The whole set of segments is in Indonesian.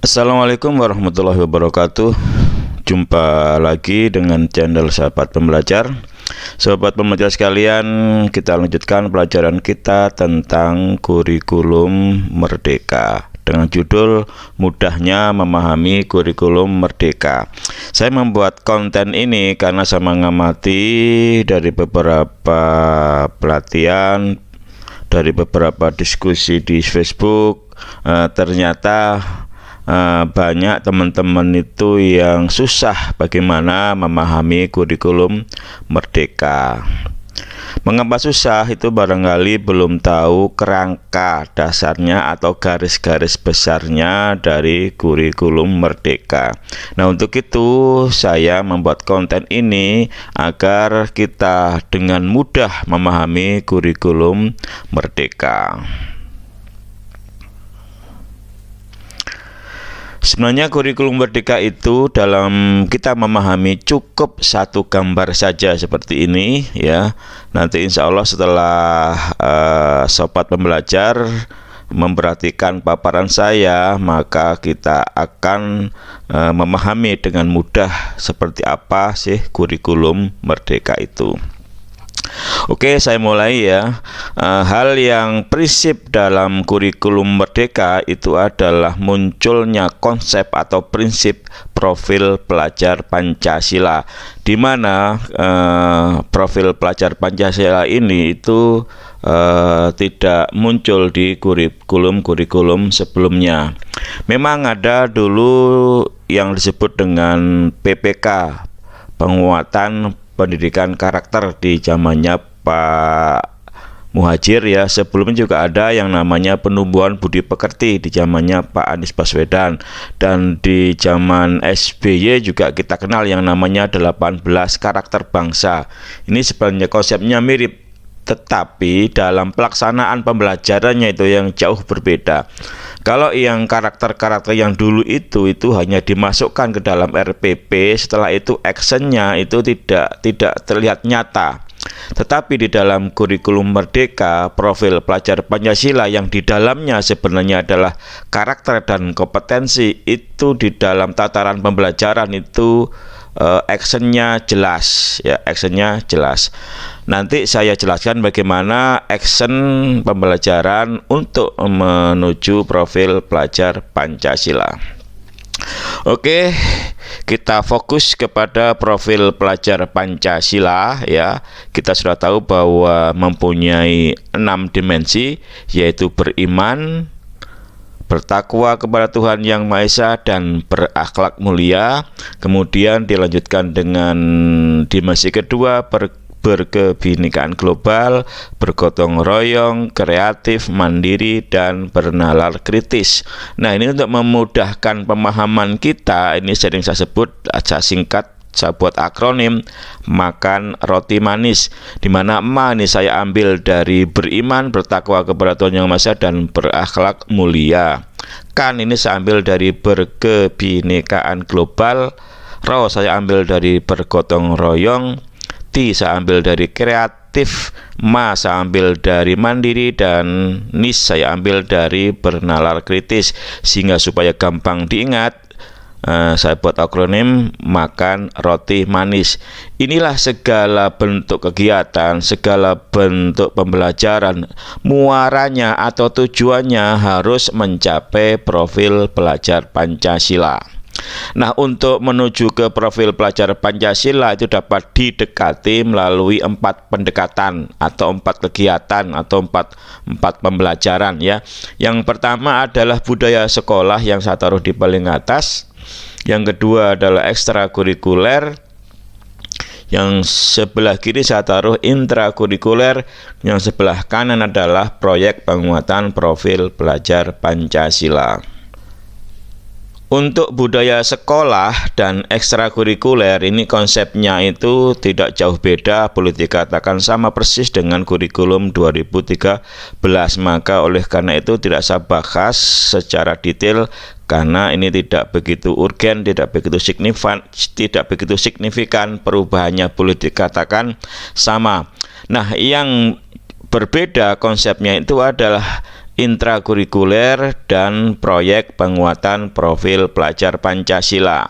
Assalamualaikum warahmatullahi wabarakatuh. Jumpa lagi dengan channel Sahabat Pembelajar. Sobat pembelajar sekalian, kita lanjutkan pelajaran kita tentang kurikulum merdeka dengan judul Mudahnya Memahami Kurikulum Merdeka. Saya membuat konten ini karena saya mengamati dari beberapa pelatihan, dari beberapa diskusi di Facebook, ternyata banyak teman-teman itu yang susah bagaimana memahami kurikulum merdeka. Mengapa susah? Itu barangkali belum tahu kerangka dasarnya atau garis-garis besarnya dari kurikulum merdeka. Nah, untuk itu saya membuat konten ini agar kita dengan mudah memahami kurikulum merdeka. Sebenarnya kurikulum merdeka itu dalam kita memahami cukup satu gambar saja seperti ini ya. Nanti insya Allah setelah sobat pembelajar memperhatikan paparan saya, maka kita akan memahami dengan mudah seperti apa sih kurikulum merdeka itu. Oke, saya mulai ya. Hal yang prinsip dalam kurikulum merdeka itu adalah munculnya konsep atau prinsip profil pelajar Pancasila, di mana profil pelajar Pancasila ini itu tidak muncul di kurikulum sebelumnya. Memang ada dulu yang disebut dengan PPK, penguatan pendidikan karakter di zamannya Pak Muhadjir ya. Sebelumnya juga ada yang namanya penumbuhan budi pekerti di zamannya Pak Anies Baswedan, dan di zaman SBY juga kita kenal yang namanya 18 karakter bangsa. Ini sebenarnya konsepnya mirip, tetapi dalam pelaksanaan pembelajarannya itu yang jauh berbeda. Kalau yang karakter-karakter yang dulu itu hanya dimasukkan ke dalam RPP, setelah itu actionnya itu tidak terlihat nyata. Tetapi di dalam kurikulum merdeka, profil pelajar Pancasila yang di dalamnya sebenarnya adalah karakter dan kompetensi, itu di dalam tataran pembelajaran itu actionnya jelas ya, actionnya jelas. Nanti saya jelaskan bagaimana action pembelajaran untuk menuju profil pelajar Pancasila. Oke, kita fokus kepada profil pelajar Pancasila ya. Kita sudah tahu bahwa mempunyai 6 dimensi, yaitu beriman, bertakwa kepada Tuhan Yang Maha Esa, dan berakhlak mulia. Kemudian dilanjutkan dengan dimensi kedua, berkebinekaan global, bergotong royong, kreatif, mandiri, dan bernalar kritis. Nah, ini untuk memudahkan pemahaman kita, ini sering saya sebut, saya singkat, saya buat akronim makan roti manis, di mana ma ini saya ambil dari beriman, bertakwa kepada Tuhan Yang Maha Esa, dan berakhlak mulia. Kan ini saya ambil dari berkebinekaan global, ro saya ambil dari bergotong royong, ti saya ambil dari kreatif, ma saya ambil dari mandiri, dan nis saya ambil dari bernalar kritis. Sehingga supaya gampang diingat, saya buat akronim makan roti manis. Inilah segala bentuk kegiatan, segala bentuk pembelajaran, muaranya atau tujuannya harus mencapai profil pelajar Pancasila. Nah, untuk menuju ke profil pelajar Pancasila itu dapat didekati melalui 4 pendekatan atau 4 kegiatan atau 4 pembelajaran ya. Yang pertama adalah budaya sekolah yang saya taruh di paling atas. Yang kedua adalah ekstrakurikuler, yang sebelah kiri saya taruh intrakurikuler, yang sebelah kanan adalah proyek penguatan profil pelajar Pancasila. Untuk budaya sekolah dan ekstrakurikuler ini konsepnya itu tidak jauh beda, boleh dikatakan sama persis dengan kurikulum 2013. Maka oleh karena itu tidak saya bahas secara detail karena ini tidak begitu urgen, tidak begitu signifikan perubahannya, boleh dikatakan sama. Nah, yang berbeda konsepnya itu adalah intrakurikuler dan proyek penguatan profil pelajar Pancasila.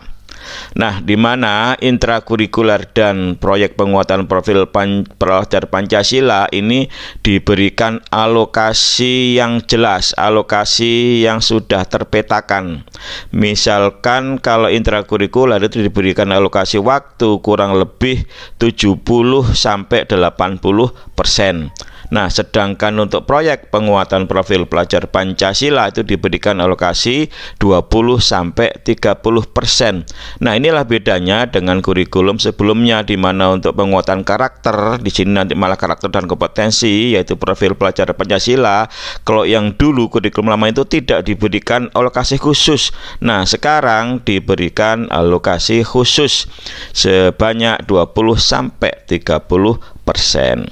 Nah, di mana intrakurikuler dan proyek penguatan profil pelajar Pancasila ini diberikan alokasi yang jelas, alokasi yang sudah terpetakan. Misalkan kalau intrakurikuler itu diberikan alokasi waktu kurang lebih 70 sampai 80%. Nah, sedangkan untuk proyek penguatan profil pelajar Pancasila itu diberikan alokasi 20 sampai 30%. Nah, inilah bedanya dengan kurikulum sebelumnya, di mana untuk penguatan karakter di sini nanti malah karakter dan kompetensi, yaitu profil pelajar Pancasila. Kalau yang dulu kurikulum lama itu tidak diberikan alokasi khusus. Nah, sekarang diberikan alokasi khusus sebanyak 20 sampai 30%.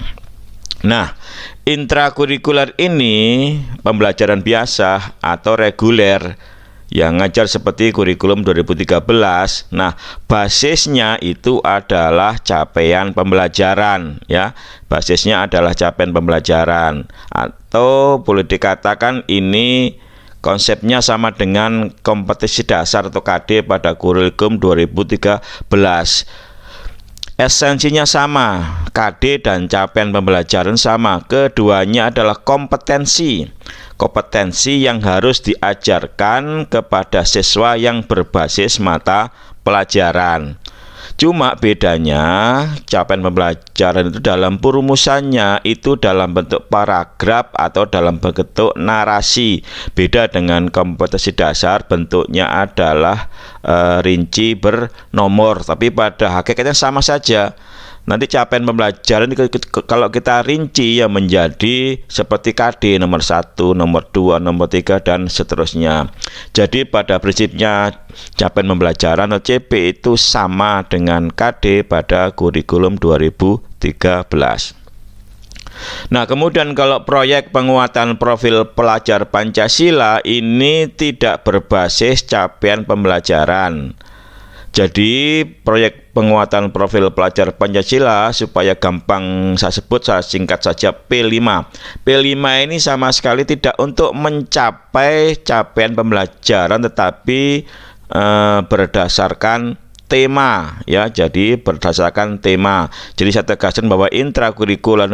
Nah, intrakurikuler ini pembelajaran biasa atau reguler yang ngajar seperti kurikulum 2013. Nah, basisnya itu adalah capaian pembelajaran, ya. Basisnya adalah capaian pembelajaran, atau boleh dikatakan ini konsepnya sama dengan kompetensi dasar atau KD pada kurikulum 2013. Esensinya sama, KD dan capaian pembelajaran sama. Keduanya adalah kompetensi yang harus diajarkan kepada siswa yang berbasis mata pelajaran. Cuma bedanya capaian pembelajaran itu dalam perumusannya itu dalam bentuk paragraf atau dalam bentuk narasi. Beda dengan kompetensi dasar, bentuknya adalah rinci bernomor, tapi pada hakikatnya sama saja. Nanti capaian pembelajaran kalau kita rinci ya menjadi seperti KD nomor 1, nomor 2, nomor 3 dan seterusnya. Jadi pada prinsipnya capaian pembelajaran atau CP itu sama dengan KD pada kurikulum 2013. Nah, kemudian kalau proyek penguatan profil pelajar Pancasila ini tidak berbasis capaian pembelajaran. Jadi proyek penguatan profil pelajar Pancasila, supaya gampang saya sebut, saya singkat saja P5. P5 ini sama sekali tidak untuk mencapai capaian pembelajaran, tetapi berdasarkan tema, ya. Jadi berdasarkan tema. Jadi saya tegaskan bahwa intrakurikuler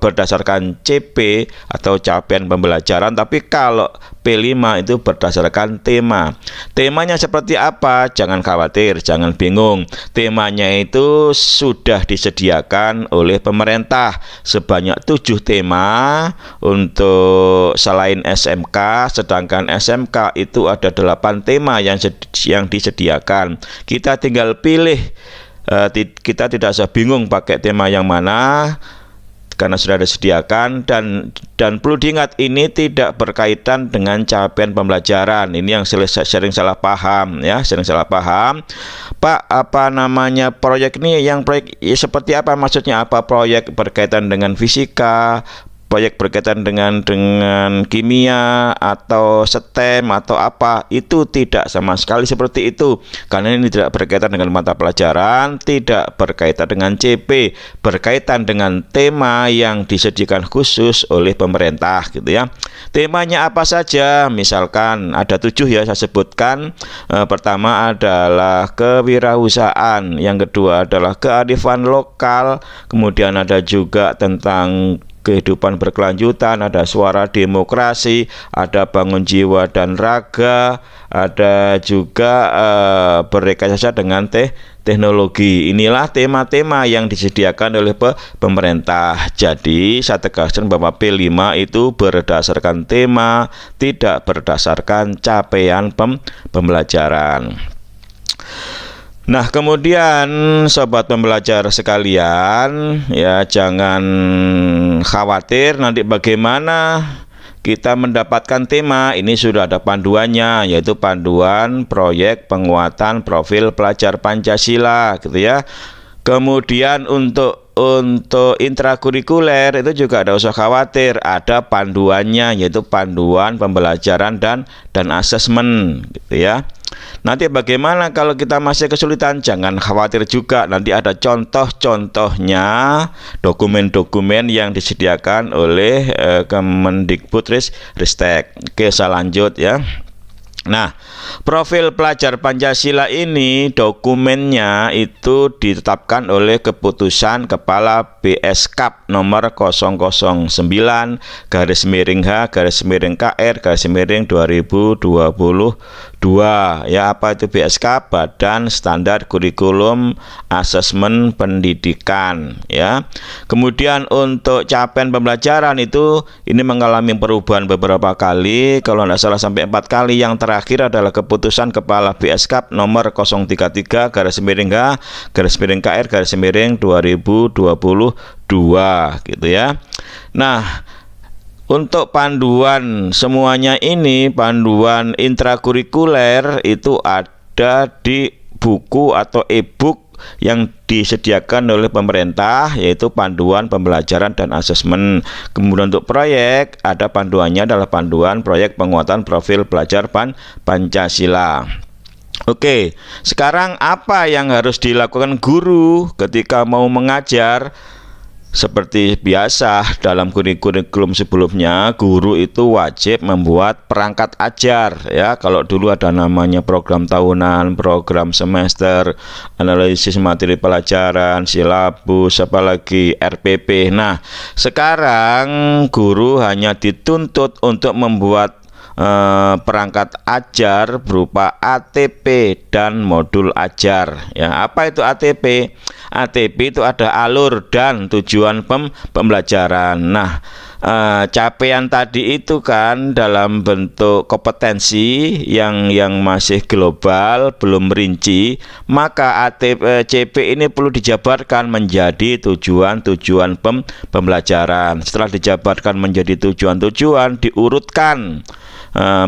berdasarkan CP atau capaian pembelajaran, tapi kalau P5 itu berdasarkan tema. Temanya seperti apa? Jangan khawatir, jangan bingung. Temanya itu sudah disediakan oleh pemerintah sebanyak 7 tema untuk selain SMK, sedangkan SMK itu ada 8 tema yang disediakan. Kita tinggal pilih, kita tidak usah bingung pakai tema yang mana karena sudah disediakan, dan perlu diingat ini tidak berkaitan dengan capaian pembelajaran. Ini yang sering salah paham, ya, sering salah paham. Pak, apa namanya proyek ini? Yang proyek seperti apa, maksudnya apa? Proyek berkaitan dengan fisika, proyek berkaitan dengan kimia atau STEM atau apa, itu tidak sama sekali seperti itu, karena ini tidak berkaitan dengan mata pelajaran, tidak berkaitan dengan CP, berkaitan dengan tema yang disediakan khusus oleh pemerintah, gitu ya. Temanya apa saja? Misalkan ada 7 ya, saya sebutkan. Pertama adalah kewirausahaan, yang kedua adalah kearifan lokal, kemudian ada juga tentang kehidupan berkelanjutan, ada suara demokrasi, ada bangun jiwa dan raga, ada juga berrekayasa dengan teknologi. Inilah tema-tema yang disediakan oleh pemerintah. Jadi saya tegaskan bahwa P5 itu berdasarkan tema, tidak berdasarkan capaian pembelajaran. Nah, kemudian sobat pembelajar sekalian, ya, jangan khawatir nanti bagaimana kita mendapatkan tema. Ini sudah ada panduannya, yaitu panduan proyek penguatan profil pelajar Pancasila, gitu ya. Kemudian untuk untuk intrakurikuler itu juga tidak usah khawatir, ada panduannya, yaitu panduan pembelajaran dan asesmen gitu ya. Nanti bagaimana kalau kita masih kesulitan? Jangan khawatir juga, nanti ada contoh-contohnya dokumen-dokumen yang disediakan oleh Kemendikbudristek. Oke, saya lanjut ya. Nah, profil pelajar Pancasila ini dokumennya itu ditetapkan oleh keputusan Kepala BSKAP nomor 009/KR/KR/2022 ya. Apa itu BSKAP? Badan Standar Kurikulum Asesmen Pendidikan ya. Kemudian untuk capaian pembelajaran itu ini mengalami perubahan beberapa kali, kalau tidak salah sampai 4 kali. Yang terakhir adalah keputusan Kepala BSKAP nomor 033/H/KR/2022 gitu ya. Nah, untuk panduan semuanya ini, panduan intrakurikuler itu ada di buku atau e-book yang disediakan oleh pemerintah, yaitu panduan pembelajaran dan asesmen. Kemudian untuk proyek, ada panduannya adalah panduan proyek penguatan profil pelajar Pancasila. Oke, sekarang apa yang harus dilakukan guru ketika mau mengajar? Seperti biasa dalam kurikulum sebelumnya, guru itu wajib membuat perangkat ajar ya. Kalau dulu ada namanya program tahunan, program semester, analisis materi pelajaran, silabus, apalagi RPP. Nah, sekarang guru hanya dituntut untuk membuat perangkat ajar berupa ATP dan modul ajar ya. Apa itu ATP? ATP itu ada alur dan tujuan pembelajaran. Nah, capaian tadi itu kan dalam bentuk kompetensi yang masih global, belum rinci, maka CP ini perlu dijabarkan menjadi tujuan-tujuan pembelajaran. Setelah dijabarkan menjadi tujuan-tujuan, diurutkan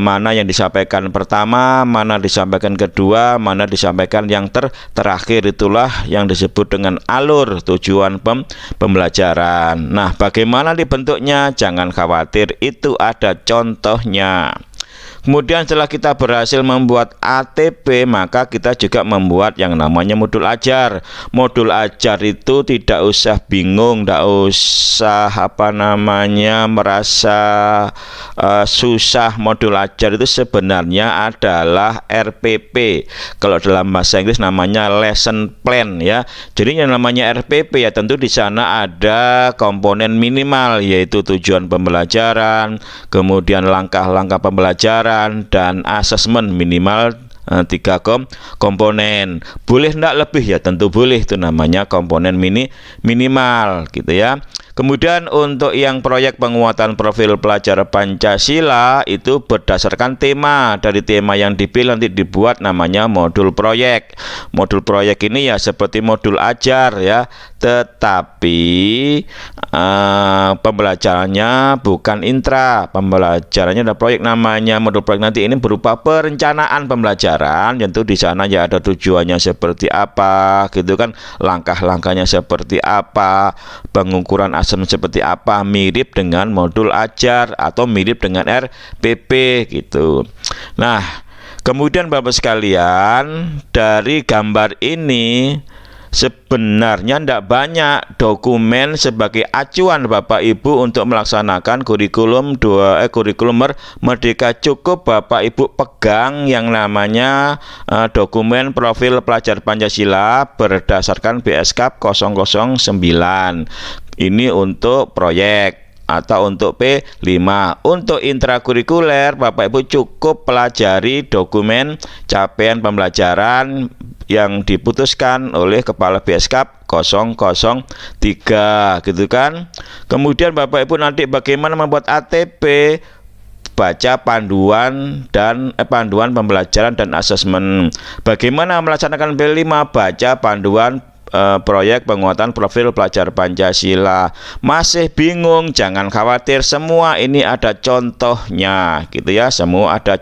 mana yang disampaikan pertama, mana disampaikan kedua, mana disampaikan yang terakhir. Itulah yang disebut dengan alur tujuan pembelajaran. Nah, bagaimana dibentuknya? Jangan khawatir, itu ada contohnya. Kemudian setelah kita berhasil membuat ATP, maka kita juga membuat yang namanya modul ajar. Modul ajar itu tidak usah bingung, tidak usah merasa susah. Modul ajar itu sebenarnya adalah RPP. Kalau dalam bahasa Inggris namanya lesson plan ya. Jadi yang namanya RPP ya tentu di sana ada komponen minimal, yaitu tujuan pembelajaran, kemudian langkah-langkah pembelajaran, dan asesmen minimal 3 komponen. Boleh tidak lebih ya? Tentu boleh, itu namanya komponen minimal gitu ya. Kemudian untuk yang proyek penguatan profil pelajar Pancasila itu berdasarkan tema. Dari tema yang dipilih nanti dibuat namanya modul proyek. Modul proyek ini ya seperti modul ajar ya, tetapi pembelajarannya bukan intra. Pembelajarannya ada proyek, namanya modul proyek. Nanti ini berupa perencanaan pembelajaran. Tentu di sana ya ada tujuannya seperti apa gitu kan, langkah-langkahnya seperti apa, pengukuran seperti apa, mirip dengan modul ajar atau mirip dengan RPP gitu. Nah, kemudian Bapak sekalian, dari gambar ini sebenarnya tidak banyak dokumen sebagai acuan Bapak Ibu untuk melaksanakan kurikulum Merdeka. Cukup Bapak Ibu pegang yang namanya dokumen profil pelajar Pancasila berdasarkan BSKAP 009. Ini untuk proyek atau untuk P5. Untuk intrakurikuler, Bapak Ibu cukup pelajari dokumen capaian pembelajaran yang diputuskan oleh Kepala BSKAP 003 gitu kan. Kemudian Bapak Ibu nanti bagaimana membuat ATP, baca panduan dan panduan pembelajaran dan asesmen. Bagaimana melaksanakan P5, baca panduan proyek penguatan profil pelajar Pancasila. Masih bingung? Jangan khawatir, semua ini ada contohnya gitu ya. Semua ada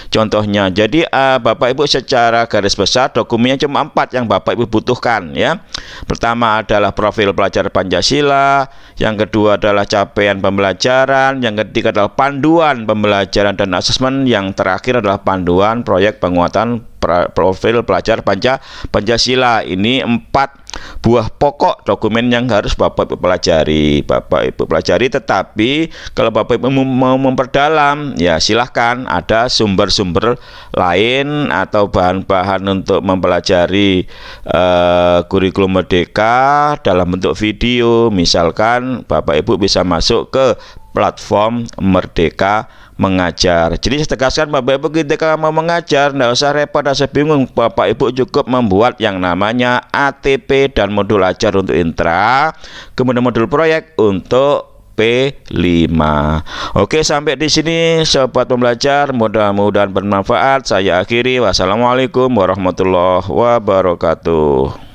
contohnya. Jadi Bapak Ibu secara garis besar dokumennya cuma 4 yang Bapak Ibu butuhkan ya. Pertama adalah profil pelajar Pancasila, yang kedua adalah capaian pembelajaran, yang ketiga adalah panduan pembelajaran dan asesmen, yang terakhir adalah panduan proyek penguatan profil pelajar Pancasila. Ini 4 buah pokok dokumen yang harus Bapak Ibu pelajari. Tetapi kalau Bapak Ibu mau memperdalam, ya silahkan, ada sumber-sumber lain atau bahan-bahan untuk mempelajari kurikulum Merdeka dalam bentuk video. Misalkan Bapak Ibu bisa masuk ke platform Merdeka Mengajar. Jadi saya tegaskan, Bapak Ibu ketika mau mengajar tidak usah repot, tidak usah bingung. Bapak Ibu cukup membuat yang namanya ATP dan modul ajar untuk intra, kemudian modul proyek untuk P5. Oke, sampai di sini sobat pembelajar, mudah-mudahan bermanfaat. Saya akhiri, wassalamualaikum warahmatullahi wabarakatuh.